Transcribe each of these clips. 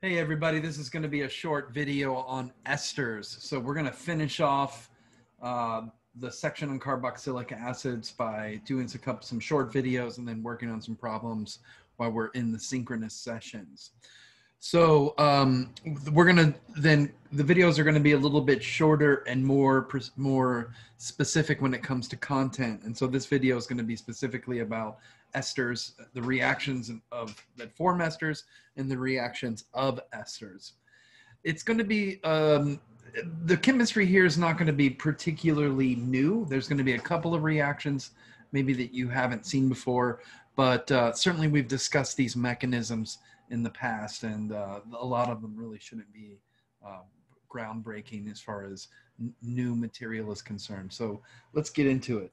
Hey everybody, this is going to be a short video on esters. So we're going to finish off the section on carboxylic acids by doing some short videos and then working on some problems while we're in the synchronous sessions. So we're going to then, the videos are going to be a little bit shorter and more specific when it comes to content. And so this video is going to be specifically about esters, the reactions that form esters and the reactions of esters. It's going to be, the chemistry here is not going to be particularly new. There's going to be a couple of reactions maybe that you haven't seen before, but certainly we've discussed these mechanisms in the past, and a lot of them really shouldn't be groundbreaking as far as new material is concerned. So let's get into it.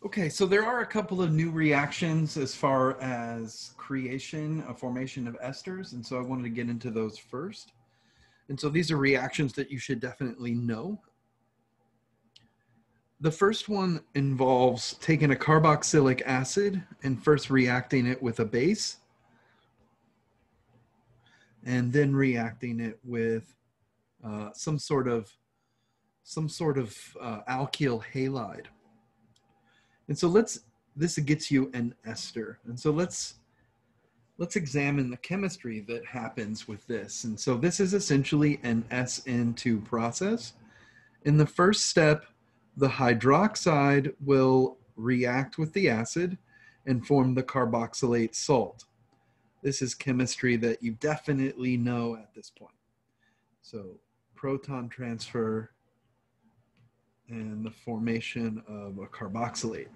Okay, so there are a couple of new reactions as far as formation of esters, and so I wanted to get into those first. And so these are reactions that you should definitely know. The first one involves taking a carboxylic acid and first reacting it with a base, and then reacting it with some sort of alkyl halide. And so this gets you an ester. And so let's examine the chemistry that happens with this. And so this is essentially an SN2 process. In the first step, the hydroxide will react with the acid and form the carboxylate salt. This is chemistry that you definitely know at this point. So proton transfer and the formation of a carboxylate.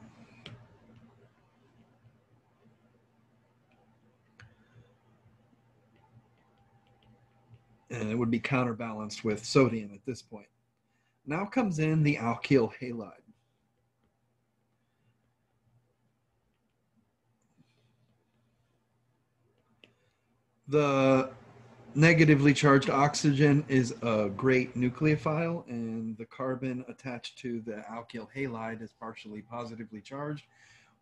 And it would be counterbalanced with sodium at this point. Now comes in the alkyl halide. The negatively charged oxygen is a great nucleophile, and the carbon attached to the alkyl halide is partially positively charged.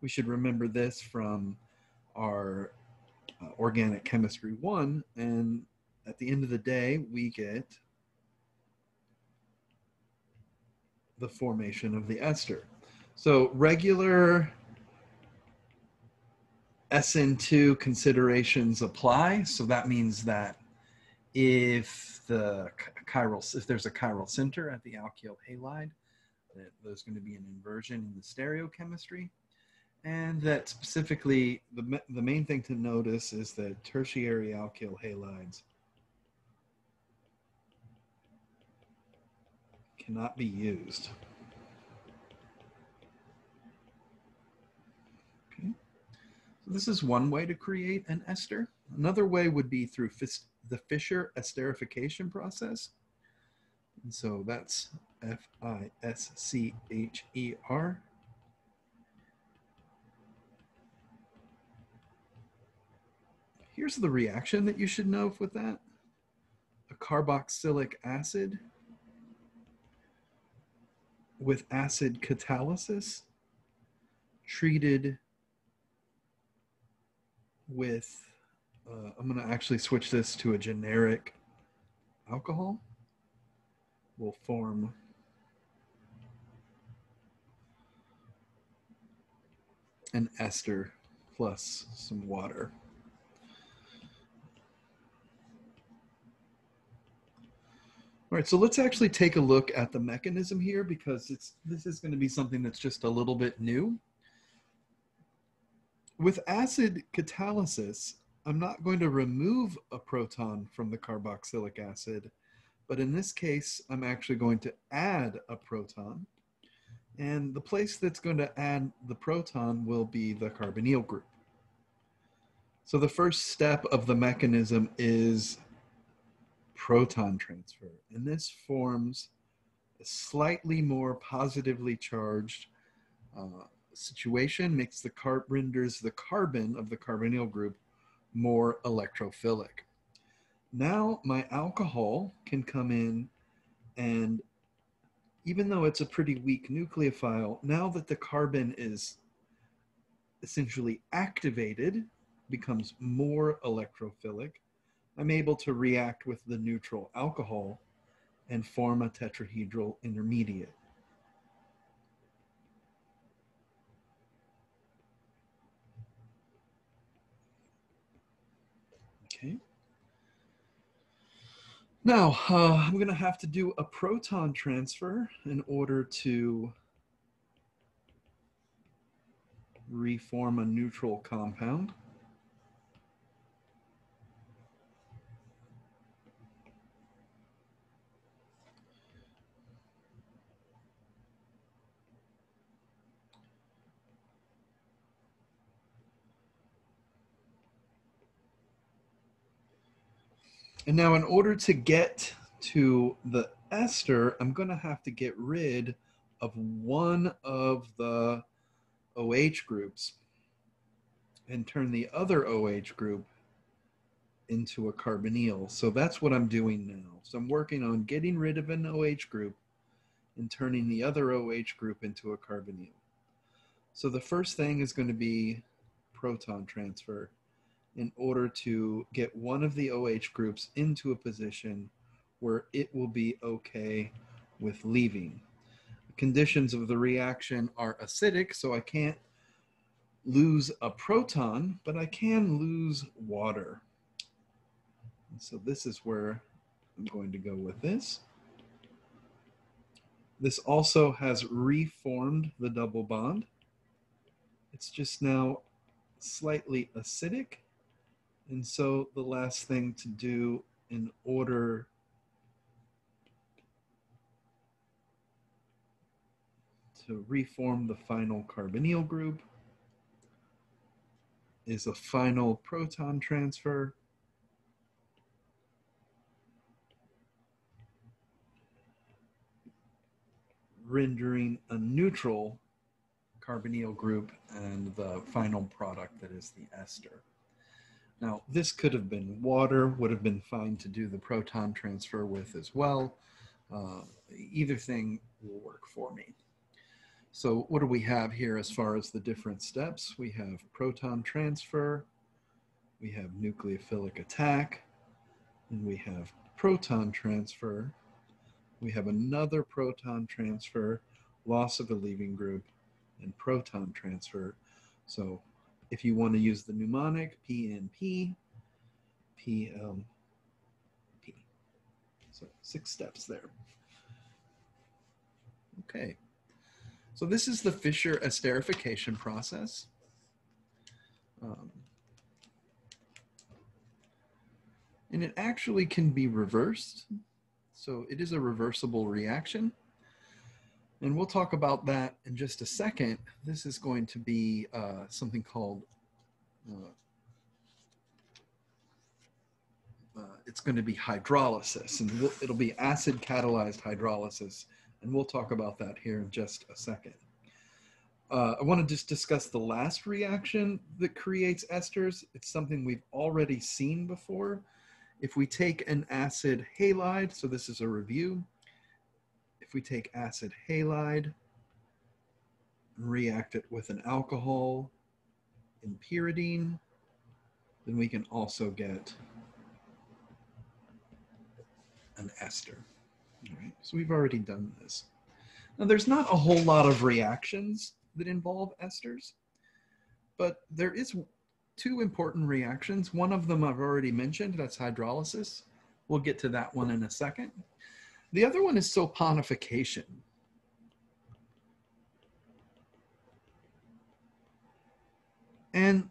We should remember this from our organic chemistry 1, and at the end of the day, we get the formation of the ester. So regular SN2 considerations apply. So that means that if there's a chiral center at the alkyl halide, there's going to be an inversion in the stereochemistry. And that specifically, the main thing to notice is that tertiary alkyl halides cannot be used. Okay. So this is one way to create an ester. Another way would be through the Fischer Esterification process. And so that's Fischer. Here's the reaction that you should know with that. A carboxylic acid with acid catalysis treated with, I'm going to actually switch this to a generic alcohol, will form an ester plus some water. All right, so let's actually take a look at the mechanism here, because this is going to be something that's just a little bit new. With acid catalysis, I'm not going to remove a proton from the carboxylic acid, but in this case, I'm actually going to add a proton. And the place that's going to add the proton will be the carbonyl group. So the first step of the mechanism is proton transfer, and this forms a slightly more positively charged situation makes renders the carbon of the carbonyl group more electrophilic. Now my alcohol can come in, and even though it's a pretty weak nucleophile, now that the carbon is essentially activated, becomes more electrophilic, I'm able to react with the neutral alcohol and form a tetrahedral intermediate. Okay. Now, I'm going to have to do a proton transfer in order to reform a neutral compound. And now in order to get to the ester, I'm going to have to get rid of one of the OH groups and turn the other OH group into a carbonyl. So that's what I'm doing now. So I'm working on getting rid of an OH group and turning the other OH group into a carbonyl. So the first thing is going to be proton transfer in order to get one of the OH groups into a position where it will be okay with leaving. The conditions of the reaction are acidic, so I can't lose a proton, but I can lose water. And so this is where I'm going to go with this. This also has reformed the double bond. It's just now slightly acidic. And so the last thing to do in order to reform the final carbonyl group is a final proton transfer. Rendering a neutral carbonyl group and the final product that is the ester. Now, this could have been water, would have been fine to do the proton transfer with as well. Either thing will work for me. So what do we have here as far as the different steps? We have proton transfer, we have nucleophilic attack, and we have proton transfer. We have another proton transfer, loss of a leaving group, and proton transfer. So if you want to use the mnemonic, PNP, PLP. So 6 steps there. Okay. So this is the Fischer Esterification process. And it actually can be reversed. So it is a reversible reaction. And we'll talk about that in just a second. This is going to be something called, it's going to be hydrolysis, and it'll be acid-catalyzed hydrolysis. And we'll talk about that here in just a second. I want to just discuss the last reaction that creates esters. It's something we've already seen before. If we take an acid halide, so this is a review. If we take acid halide and react it with an alcohol in pyridine, then we can also get an ester. All right, so we've already done this. Now there's not a whole lot of reactions that involve esters, but there is 2 important reactions. One of them I've already mentioned, that's hydrolysis. We'll get to that one in a second. The other one is soponification. And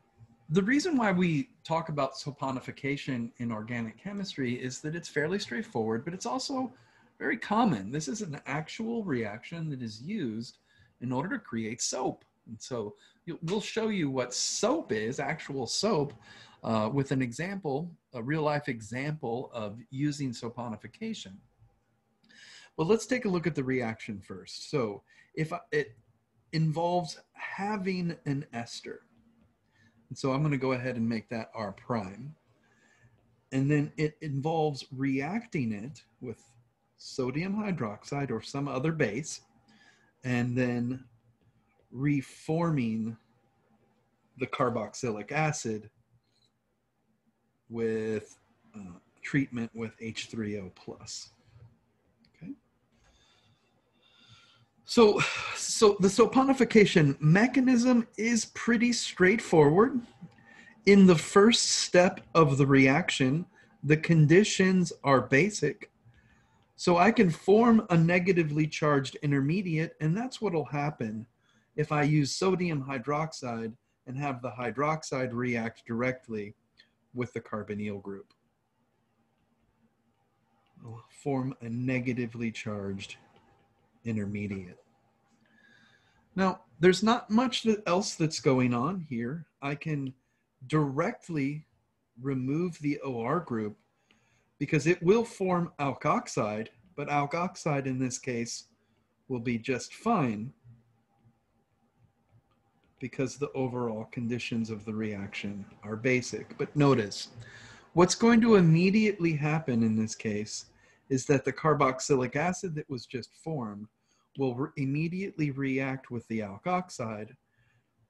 the reason why we talk about soponification in organic chemistry is that it's fairly straightforward, but it's also very common. This is an actual reaction that is used in order to create soap. And so we'll show you what soap is, actual soap, with an example, a real life example of using soponification. Well, let's take a look at the reaction first. So if involves having an ester. And so I'm going to go ahead and make that R prime. And then it involves reacting it with sodium hydroxide or some other base, and then reforming the carboxylic acid with treatment with H3O plus. Okay. So the saponification mechanism is pretty straightforward. In the first step of the reaction, the conditions are basic. So I can form a negatively charged intermediate, and that's what will happen if I use sodium hydroxide and have the hydroxide react directly with the carbonyl group. I'll form a negatively charged intermediate. Now, there's not much else that's going on here. I can directly remove the OR group because it will form alkoxide, but alkoxide in this case will be just fine because the overall conditions of the reaction are basic. But notice, what's going to immediately happen in this case is that the carboxylic acid that was just formed will immediately react with the alkoxide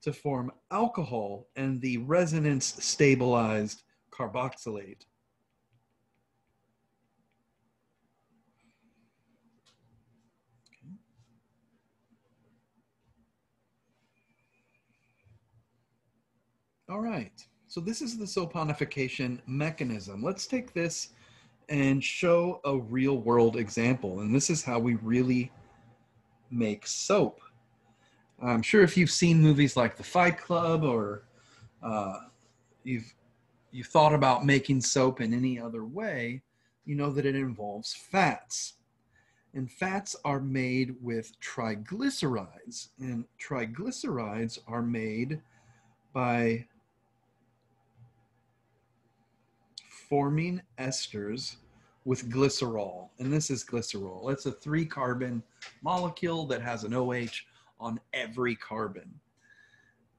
to form alcohol and the resonance stabilized carboxylate. Okay. All right, so this is the saponification mechanism. Let's take this and show a real world example. And this is how we really make soap. I'm sure if you've seen movies like The Fight Club, or you've thought about making soap in any other way, you know that it involves fats. And fats are made with triglycerides. And triglycerides are made by forming esters with glycerol. And this is glycerol. It's a 3-carbon molecule that has an OH on every carbon.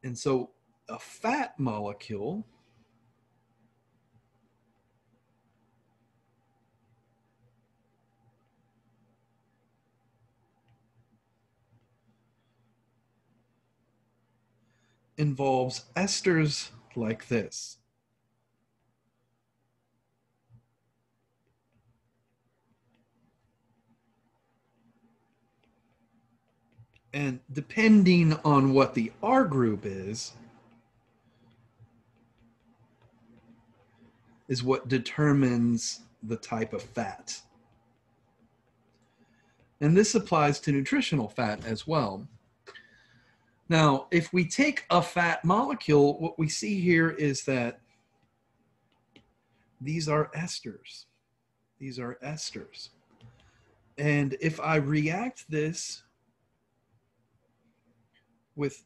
And so a fat molecule involves esters like this. And depending on what the R group is what determines the type of fat. And this applies to nutritional fat as well. Now, if we take a fat molecule, what we see here is that these are esters. These are esters. And if I react this with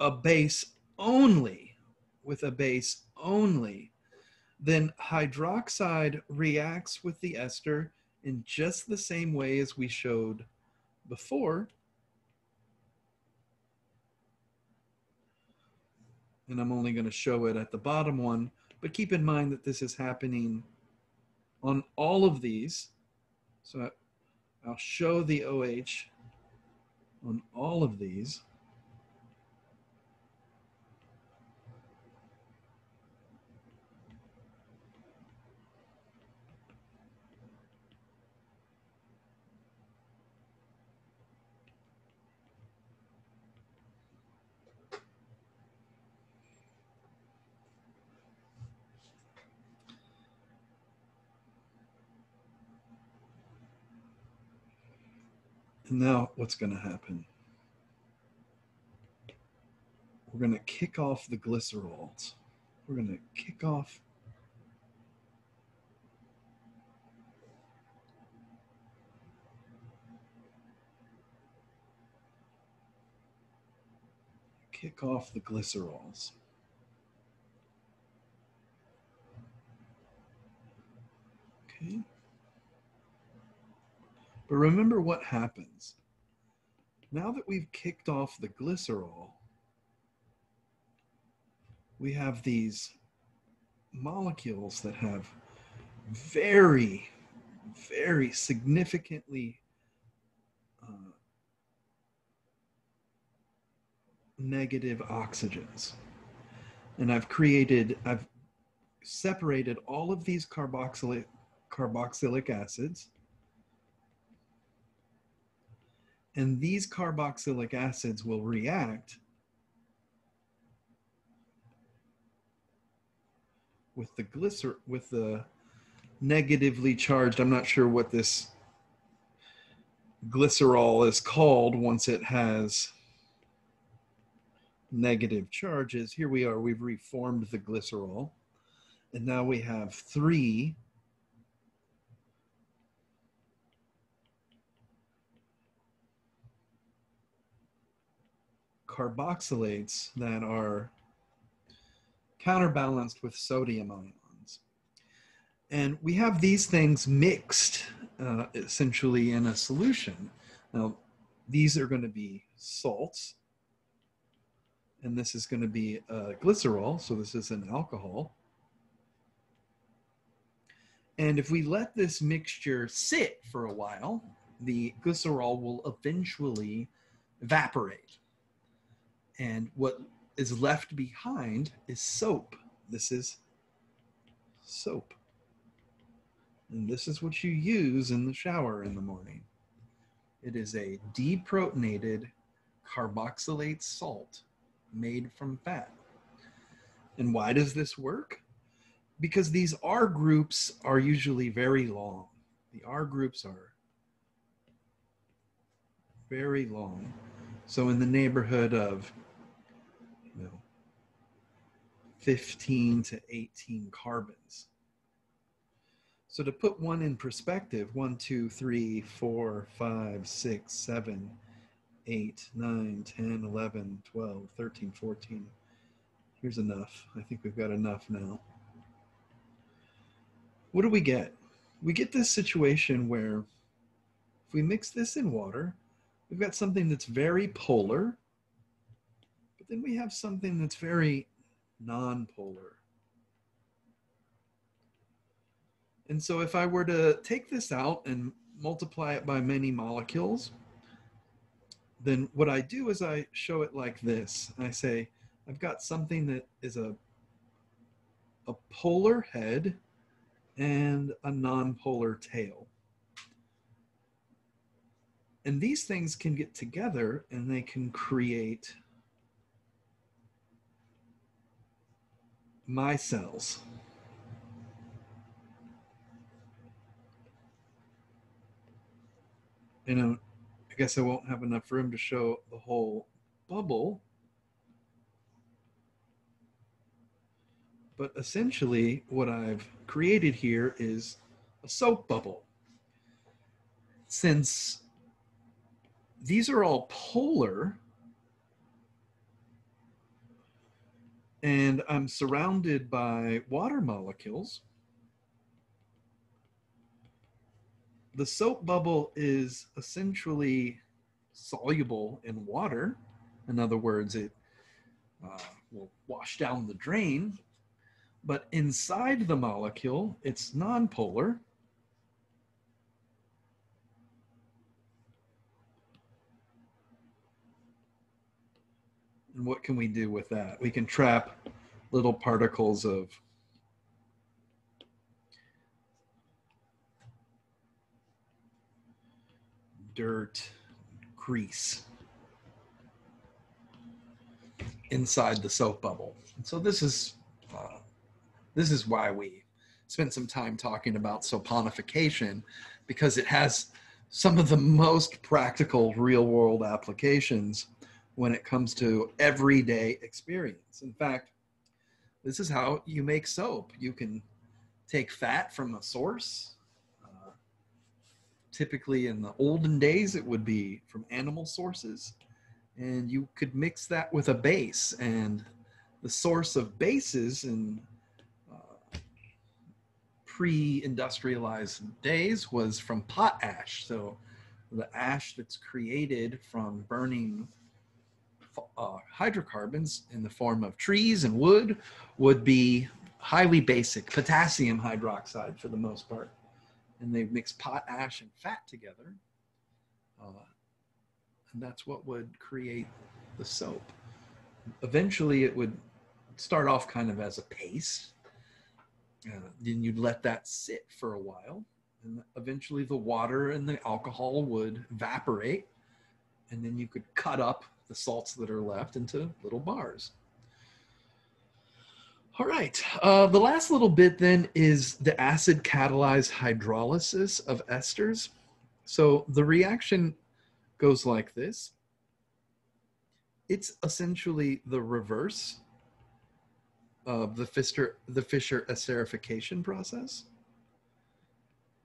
a base only, then hydroxide reacts with the ester in just the same way as we showed before. And I'm only going to show it at the bottom one, but keep in mind that this is happening on all of these. So I'll show the OH on all of these. And now what's going to happen? We're going to kick off the glycerols. We're going to kick off the glycerols. Okay. But remember what happens. Now that we've kicked off the glycerol, we have these molecules that have very, very significantly negative oxygens. And I've separated all of these carboxylic acids. And these carboxylic acids will react with the negatively charged, I'm not sure what this glycerol is called once it has negative charges. Here we are, we've reformed the glycerol. And now we have 3 carboxylates that are counterbalanced with sodium ions. And we have these things mixed essentially in a solution. Now, these are going to be salts, and this is going to be glycerol, so this is an alcohol. And if we let this mixture sit for a while, the glycerol will eventually evaporate. And what is left behind is soap. This is soap. And this is what you use in the shower in the morning. It is a deprotonated carboxylate salt made from fat. And why does this work? Because these R groups are usually very long. The R groups are very long. So in the neighborhood of 15 to 18 carbons. So to put one in perspective, 1, 2, 3, 4, 5, 6, 7, 8, 9, 10, 11, 12, 13, 14. Here's enough. I think we've got enough now. What do we get? We get this situation where if we mix this in water, we've got something that's very polar, but then we have something that's very non-polar. And so if I were to take this out and multiply it by many molecules, then what I do is I show it like this. I say, I've got something that is a polar head and a non-polar tail. And these things can get together and they can create micelles. I guess I won't have enough room to show the whole bubble. But essentially what I've created here is a soap bubble. Since these are all polar, and I'm surrounded by water molecules, the soap bubble is essentially soluble in water. In other words, it will wash down the drain. But inside the molecule, it's nonpolar. And what can we do with that? We can trap little particles of dirt, grease inside the soap bubble. And so this is why we spent some time talking about soponification, because it has some of the most practical real-world applications when it comes to everyday experience. In fact, this is how you make soap. You can take fat from a source. Typically in the olden days, it would be from animal sources. And you could mix that with a base. And the source of bases in pre-industrialized days was from potash. So the ash that's created from burning hydrocarbons in the form of trees and wood would be highly basic, potassium hydroxide for the most part. And they mix potash and fat together. And that's what would create the soap. Eventually it would start off kind of as a paste. Then you'd let that sit for a while. And eventually the water and the alcohol would evaporate. And then you could cut up the salts that are left into little bars. All right, the last little bit then is the acid-catalyzed hydrolysis of esters. So the reaction goes like this. It's essentially the reverse of the Fischer Esterification process.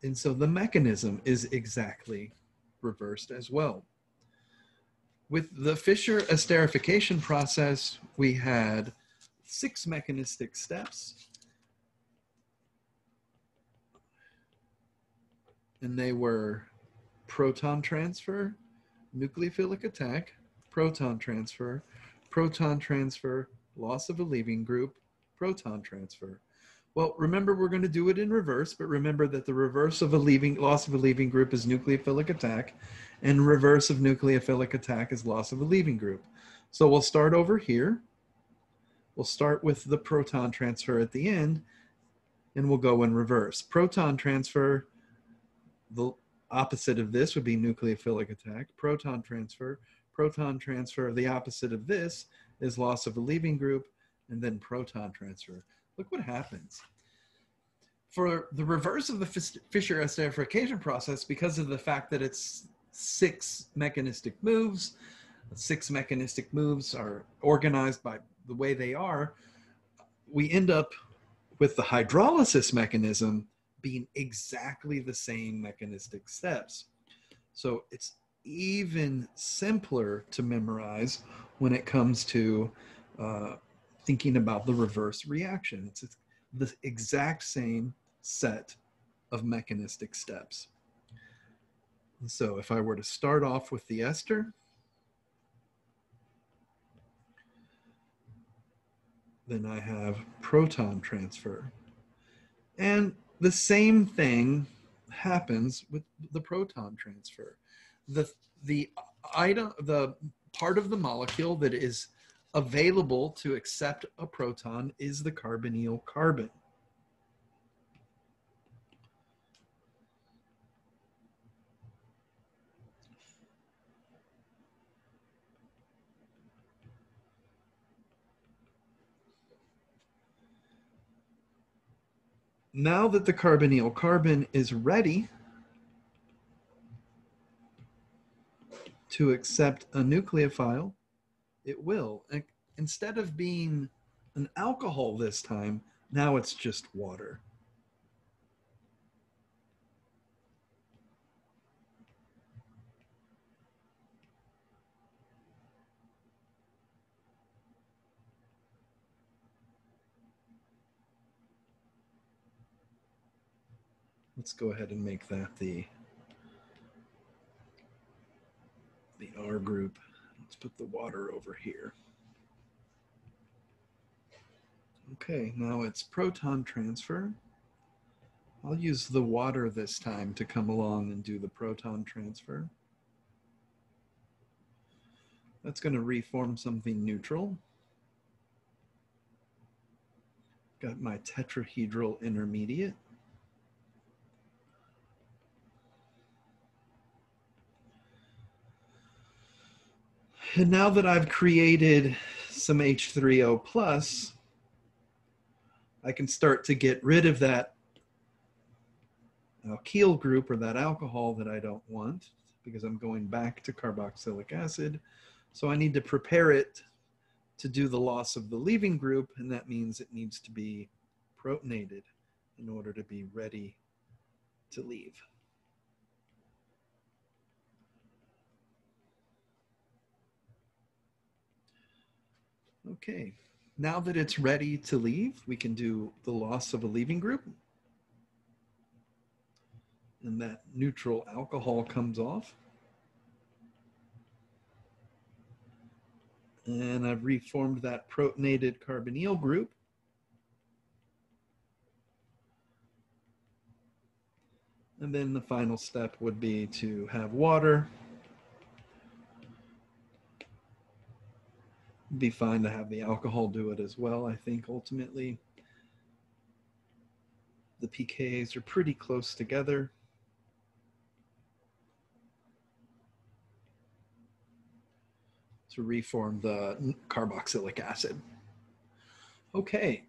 And so the mechanism is exactly reversed as well. With the Fischer Esterification process, we had 6 mechanistic steps. And they were proton transfer, nucleophilic attack, proton transfer, loss of a leaving group, proton transfer. Well, remember, we're going to do it in reverse, but remember that the reverse of loss of a leaving group is nucleophilic attack, and reverse of nucleophilic attack is loss of a leaving group. So we'll start over here. We'll start with the proton transfer at the end, and we'll go in reverse. Proton transfer, the opposite of this would be nucleophilic attack. Proton transfer, the opposite of this is loss of a leaving group, and then proton transfer. Look what happens. For the reverse of the Fischer Esterification process, because of the fact that it's 6 mechanistic moves, 6 mechanistic moves are organized by the way they are, we end up with the hydrolysis mechanism being exactly the same mechanistic steps. So it's even simpler to memorize when it comes to thinking about the reverse reaction. It's the exact same set of mechanistic steps. And so if I were to start off with the ester, then I have proton transfer. And the same thing happens with the proton transfer. The part of the molecule that is available to accept a proton is the carbonyl carbon. Now that the carbonyl carbon is ready to accept a nucleophile, it will. Instead of being an alcohol this time, now it's just water. Let's go ahead and make that the R group. Let's put the water over here. Okay, now it's proton transfer. I'll use the water this time to come along and do the proton transfer. That's going to reform something neutral. Got my tetrahedral intermediate. And now that I've created some H3O+, I can start to get rid of that alkyl group or that alcohol that I don't want, because I'm going back to carboxylic acid. So I need to prepare it to do the loss of the leaving group, and that means it needs to be protonated in order to be ready to leave. Okay, now that it's ready to leave, we can do the loss of a leaving group. And that neutral alcohol comes off. And I've reformed that protonated carbonyl group. And then the final step would be to have water. It'd be fine to have the alcohol do it as well, I think, ultimately. The pKa's are pretty close together. To reform the carboxylic acid. Okay.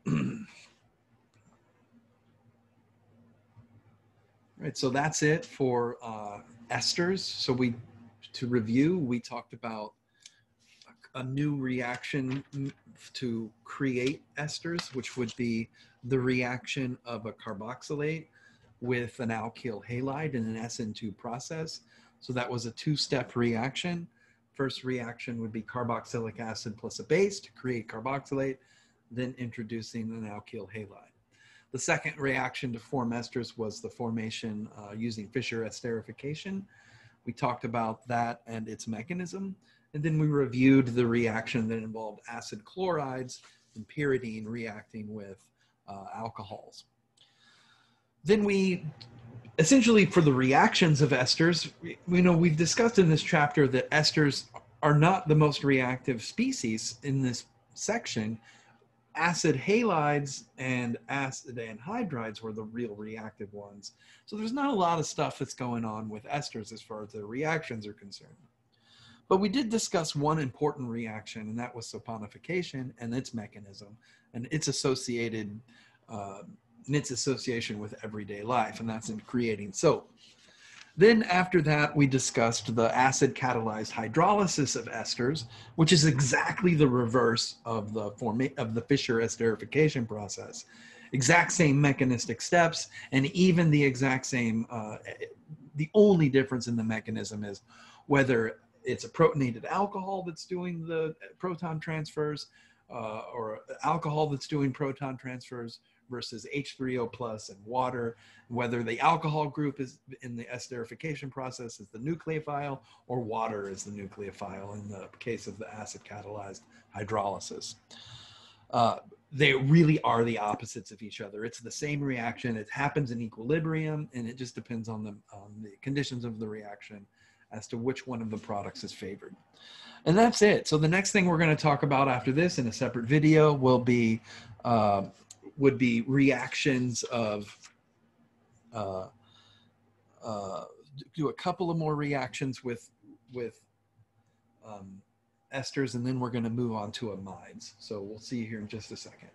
Right, so that's it for esters. So to review, we talked about a new reaction to create esters, which would be the reaction of a carboxylate with an alkyl halide in an SN2 process. So that was a two-step reaction. First reaction would be carboxylic acid plus a base to create carboxylate, then introducing an alkyl halide. The second reaction to form esters was the formation using Fischer Esterification. We talked about that and its mechanism. And then we reviewed the reaction that involved acid chlorides and pyridine reacting with alcohols. Then we, essentially for the reactions of esters, we've discussed in this chapter that esters are not the most reactive species in this section. Acid halides and acid anhydrides were the real reactive ones. So there's not a lot of stuff that's going on with esters as far as the reactions are concerned. But we did discuss one important reaction, and that was saponification and its mechanism and its associated, its association with everyday life, and that's in creating soap. Then after that, we discussed the acid-catalyzed hydrolysis of esters, which is exactly the reverse of the Fischer esterification process. Exact same mechanistic steps, and even the exact same, the only difference in the mechanism is whether it's a protonated alcohol that's doing the proton transfers or alcohol that's doing proton transfers versus H3O plus and water, whether the alcohol group is in the esterification process is the nucleophile or water is the nucleophile in the case of the acid-catalyzed hydrolysis. They really are the opposites of each other. It's the same reaction. It happens in equilibrium, and it just depends on the conditions of the reaction as to which one of the products is favored. And that's it. So the next thing we're going to talk about after this in a separate video will be would be reactions of do a couple of more reactions with esters, and then we're going to move on to amides. So we'll see you here in just a second.